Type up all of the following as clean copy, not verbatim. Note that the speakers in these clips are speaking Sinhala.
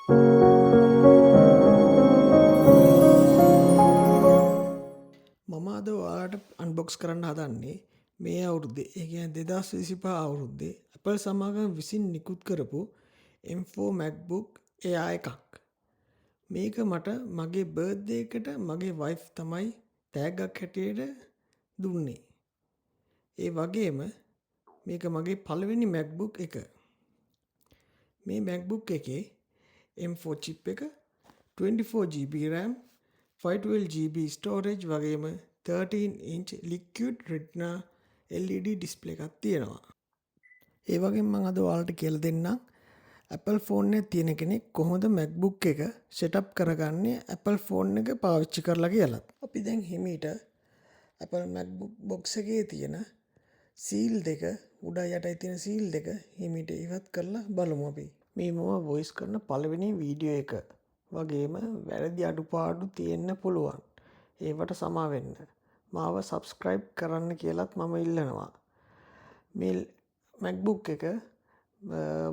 මම අද ඔයාලට අන්බොක්ස් කරන්න හදන්නේ මේ අවුරුද්දේ ඒ කියන්නේ 2025 අවුරුද්දේ Apple සමාගම විසින් නිකුත් කරපු M4 MacBook Air එකක්. මේක මට මගේ බර්ත්ඩේ එකට මගේ වයිෆ් තමයි තෑග්ගක් හැටියට දුන්නේ. ඒ වගේම මේක මගේ පළවෙනි MacBook එක. මේ MacBook එකේ M4 chip එක 24GB RAM 512GB storage වගේම 13-inch liquid retina LED display එකක් තියෙනවා. ඒ වගේම මම අද ඔයාලට කියලා දෙන්නම් Apple phone එක තියෙන කෙනෙක් කොහොමද MacBook එක setup කරගන්නේ Apple phone එක පාවිච්චි කරලා කියලා. අපි දැන් හිමීට Apple MacBook box එකේ තියෙන seal දෙක උඩ යටයි තියෙන seal දෙක හිමීට ඉවත් කරලා බලමු අපි. මේ මම voice කරන පළවෙනි වීඩියෝ එක. වගේම වැරදි අඩුපාඩු තියෙන්න පුළුවන්. ඒවට සමා වෙන්න. මාව subscribe කරන්න කියලත් මම ඉල්ලනවා. මේ MacBook එක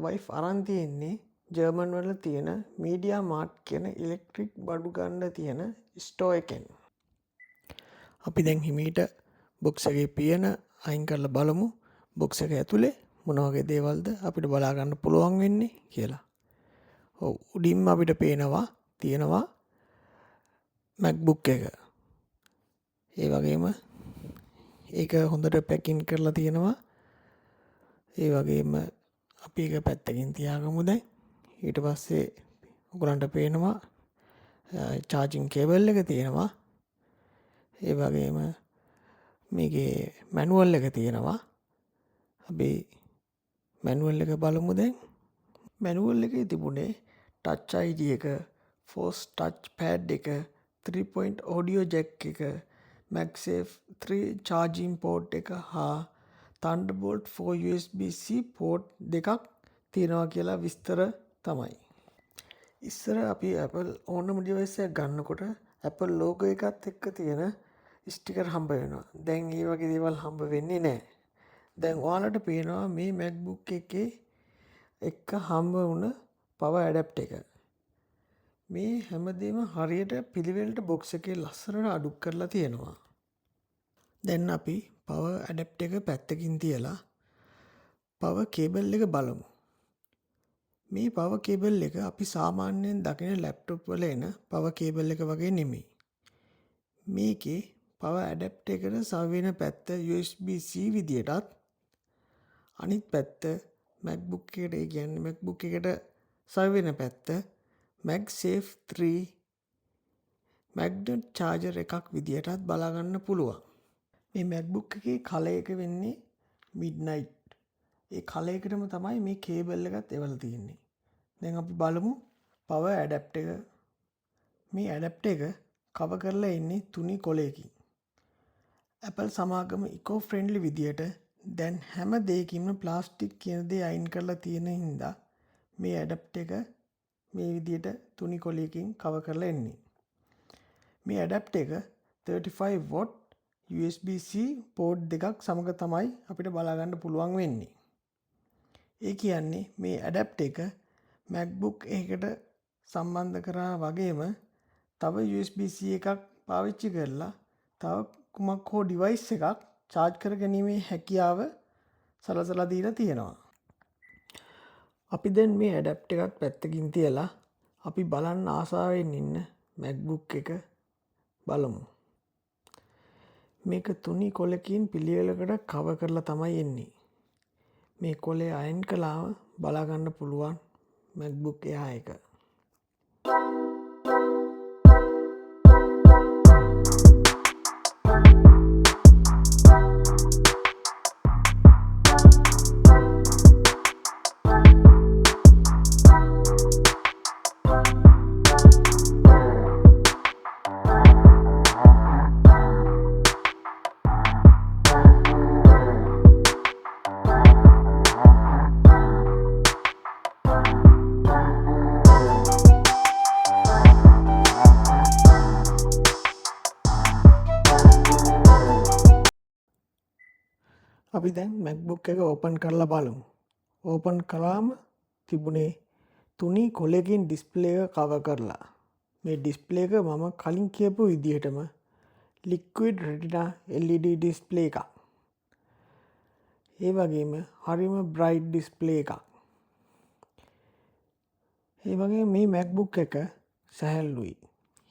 wife අරන් තියෙන්නේ ජර්මන් වල තියෙන Media Mart කියන ඉලෙක්ට්‍රික් බඩු ගන්න තියෙන ස්ටෝර් එකෙන්. අපි දැන් හිමීට box එකේ පියන අයින් කරලා බලමු box එක ඇතුලේ මොන වගේ දේවල්ද අපිට බලා ගන්න පුළුවන් වෙන්නේ කියලා. ඔව් උඩින්ම අපිට පේනවා තියෙනවා MacBook එක. ඒ වගේම ඒක හොඳට පැකින් කරලා තියෙනවා. ඒ වගේම අපි ඒක පැත්තකින් තියාගමු දැන්. ඊට පස්සේ ඔයගලන්ට පේනවා charging cable එක තියෙනවා. ඒ වගේම මේකේ manual එක තියෙනවා. අපි manual එක බලමු දැන්. manual එකේ තිබුණේ touch ID එක, force touch pad එක, 3-point audio jack එක, MagSafe 3 charging port එක හා Thunderbolt 4 USB-C port දෙකක් තියෙනවා කියලා විස්තර තමයි. ඉස්සර අපි Apple ඕනම device එකක් ගන්නකොට Apple logo එකත් එක්ක තියෙන ස්ටිකර් හම්බ වෙනවා. දැන් මේ වගේ දේවල් හම්බ වෙන්නේ නැහැ. දැන් ඔයාලට පේනවා මේ MacBook එකේ එක්ක හම්බ වුණ power adapter එක. මේ හැමදේම හරියට පිළිවෙලට box එකේ ලස්සනට අඩු කරලා තියෙනවා. දැන් අපි power adapter එක පැත්තකින් තියලා power cable එක බලමු. මේ power cable එක අපි සාමාන්‍යයෙන් දකින laptop වල එන power cable එක වගේ නෙමෙයි. මේකේ power adapter එකට සවි වෙන පැත්ත USB-C විදියටත් අනිත් පැත්ත MacBook එකට ඒ කියන්නේ MacBook එකට සවි වෙන පැත්ත MagSafe 3 magnet charger එකක් විදියටත් බලා ගන්න පුළුවන්. මේ MacBook එකේ කලර් එක වෙන්නේ midnight. ඒ කලර් එකටම තමයි මේ කේබල් එකත් එවලා තියෙන්නේ. දැන් අපි බලමු power adapter එක. මේ adapter එක cover කරලා ඉන්නේ තුනි කොලයකින්. Apple සමාගම eco friendly විදියට දැන් හැම දෙයකින්ම ප්ලාස්ටික් කියන දේ අයින් කරලා තියෙන හින්දා මේ adapter එක මේ විදියට තුනි කොලයකින් cover කරලා එන්නේ. මේ adapter එක 35 watt USB-C port දෙකක් සමග තමයි අපිට බලා ගන්න පුළුවන් වෙන්නේ. ඒ කියන්නේ මේ adapter එක MacBook එකකට සම්බන්ධ කරා වගේම තව USB-C එකක් පාවිච්චි කරලා තව කුමක් හෝ device එකක් charge කර ගැනීමේ හැකියාව සලසලා දීලා තියෙනවා. අපි දැන් මේ adapter එකත් පැත්තකින් තියලා අපි බලන්න ආසාවෙන් ඉන්න MacBook එක බලමු. මේක තුනි කොලකින් පිළිවෙලකට cover කරලා තමයි එන්නේ. මේ කොලේ අයින් කළාම බලා ගන්න පුළුවන් MacBook Air එක. අපි දැන් MacBook එක ඕපන් කරලා බලමු. ඕපන් කළාම තිබුණේ තුනී කොලෙකින් ඩිස්ප්ලේ එක කව කරලා. මේ ඩිස්ප්ලේ එක මම කලින් කියපු විදිහටම ලික්විඩ් රෙටිනා LED ඩිස්ප්ලේ එකක්. ඒ වගේම හරිම බ්‍රයිට් ඩිස්ප්ලේ එකක්. ඒ වගේ මේ MacBook එක සැහැල්ලුයි.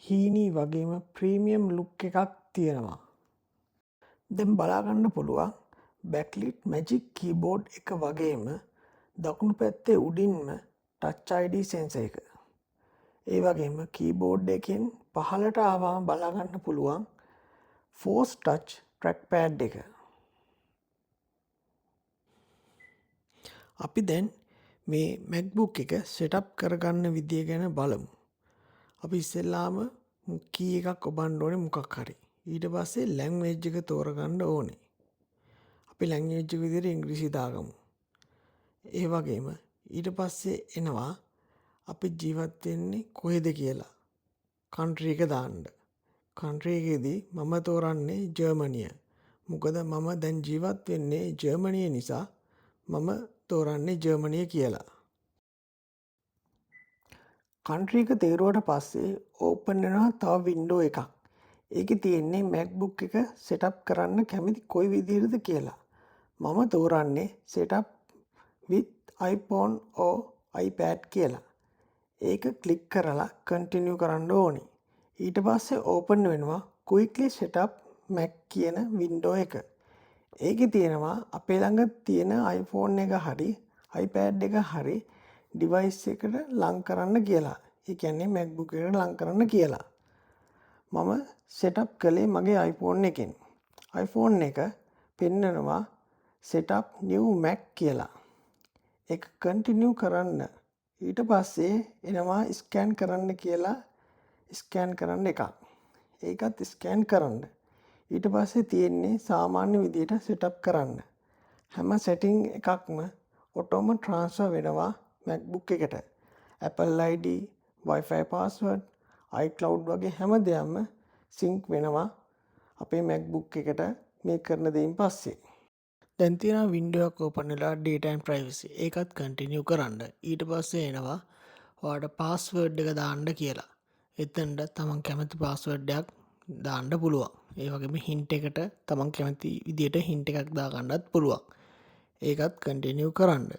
හීනී වගේම ප්‍රීමියම් ලුක් එකක් තියෙනවා. දැන් බලාගන්න පුළුවන් බැක්ලිට් මැජික් කීබෝඩ් එක වගේම දකුණු පැත්තේ උඩින්ම ටච් ID සෙන්සර් එක. ඒ වගේම කීබෝඩ් එකෙන් පහළට ආවම බලාගන්න පුළුවන් ෆෝස් ටච් ට්‍රැක් පෑඩ් එක. අපි දැන් මේ MacBook එක සෙටප් කරගන්න විදිය ගැන බලමු. අපි ඉස්සෙල්ලාම කී එකක් ඔබන්න ඕනේ මොකක් හරි. ඊට පස්සේ ලැන්ග්වේජ් එක තෝරගන්න ඕනේ. අපි ලැන්ග්වේජ් එක විදිහට ඉංග්‍රීසි දාගමු. ඒ වගේම ඊට පස්සේ එනවා අපි ජීවත් වෙන්නේ කොහෙද කියලා. කන්ට්‍රි එක දාන්න. කන්ට්‍රි එකේදී මම තෝරන්නේ ජර්මනිය. මොකද මම දැන් ජීවත් වෙන්නේ ජර්මනිය නිසා මම තෝරන්නේ ජර්මනිය කියලා. කන්ට්‍රි එක තේරුවට පස්සේ ඕපන් වෙනවා තව වින්ඩෝ එකක්. ඒකේ තියෙන්නේ MacBook එක සෙටප් කරන්න කැමති කොයි විදිහටද කියලා. මම තෝරන්නේ setup with iPhone or iPad කියලා. ඒක ක්ලික් කරලා continue කරන්න ඕනේ. ඊට පස්සේ open වෙනවා quickly setup Mac කියන window එක. ඒකේ තියෙනවා අපේ ළඟ තියෙන iPhone එක හරි iPad එක හරි device එකට ලං කරන්න කියලා. ඒ කියන්නේ MacBook එකට ලං කරන්න කියලා. මම setup කළේ මගේ iPhone එකෙන්. iPhone එක පෙන්නනවා setup new Mac කියලා. ඒක continue කරන්න. ඊට පස්සේ එනවා ස්කෑන් කරන්න කියලා ස්කෑන් කරන්න එකක්. ඒකත් ස්කෑන් කරන්න. ඊට පස්සේ තියෙන්නේ සාමාන්‍ය විදිහට setup කරන්න. හැම setting එකක්ම ඔටෝම transfer වෙනවා MacBook එකට. Apple ID, Wi-Fi password, iCloud වගේ හැම දෙයක්ම sync වෙනවා අපේ MacBook එකට මේ කරන දෙයින් පස්සේ. දැන් තියෙනවා window එක open වෙලා data and privacy. ඒකත් continue කරන්න. ඊට පස්සේ එනවා ඔයාලට password එක දාන්න කියලා. එතනට තමන් කැමති password එකක් දාන්න පුළුවන්. ඒ වගේම hint එකට තමන් කැමති විදියට hint එකක් දාගන්නත් පුළුවන්. ඒකත් continue කරන්න.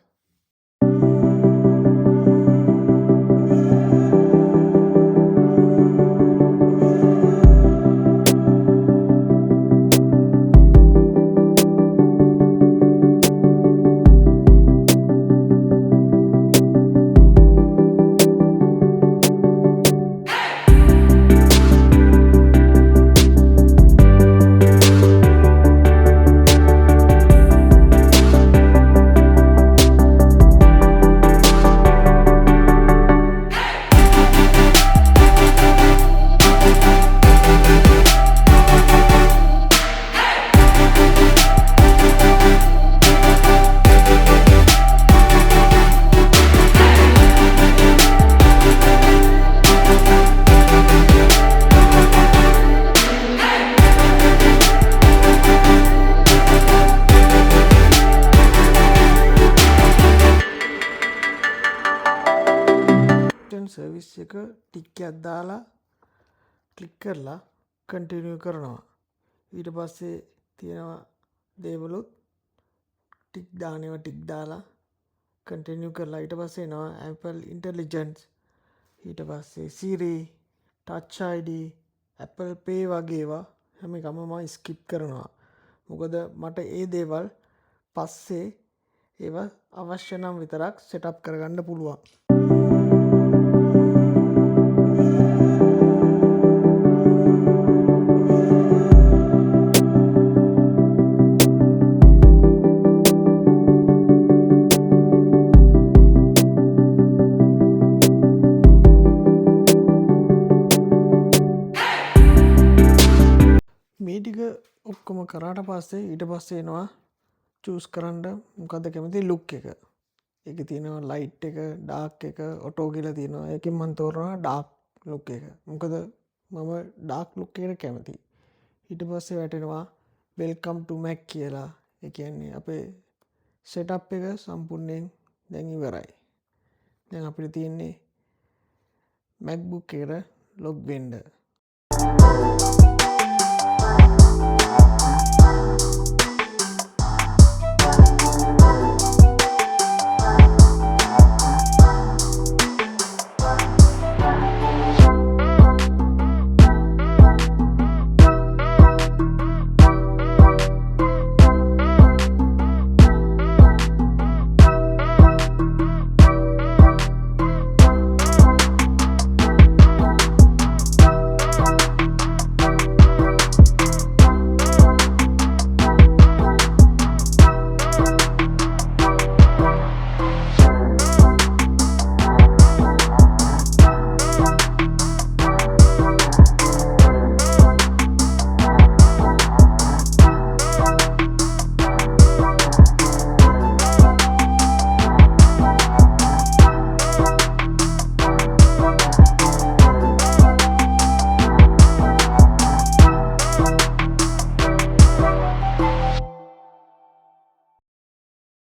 සර්විස් එක ටික් එකක් දාලා ක්ලික් කරලා කන්ටිනියු කරනවා. ඊට පස්සේ තියෙනවා දේවලුත් ටික් දානවා ටික් දාලා කන්ටිනියු කරලා ඊට පස්සේ එනවා Apple Intelligence ඊට පස්සේ Siri, Touch ID, Apple Pay වගේ ඒවා හැම එකම මම ස්කිප් කරනවා. මොකද මට ඒ දේවල් පස්සේ ඒවා අවශ්‍ය නම් විතරක් සෙටප් කරගන්න පුළුවන්. මේ ටික ඔක්කොම කරාට පස්සේ ඊට පස්සේ එනවා චූස් කරන්න මොකද්ද කැමති ලුක් එක. ඒකේ තියෙනවා ලයිට් එක, ඩාර්ක් එක, ඔටෝ කියලා තියෙනවා. ඒකෙන් මම තෝරනවා ඩාර්ක් ලුක් එක. මොකද මම ඩාර්ක් ලුක් එකට කැමතියි. ඊට පස්සේ වැටෙනවා වෙල්කම් ටු මැක් කියලා. ඒ කියන්නේ අපේ සෙටප් එක සම්පූර්ණයෙන් දැන් ඉවරයි. දැන් අපිට තියෙන්නේ මැක්බුක් එකට ලොග් වෙන්ඩ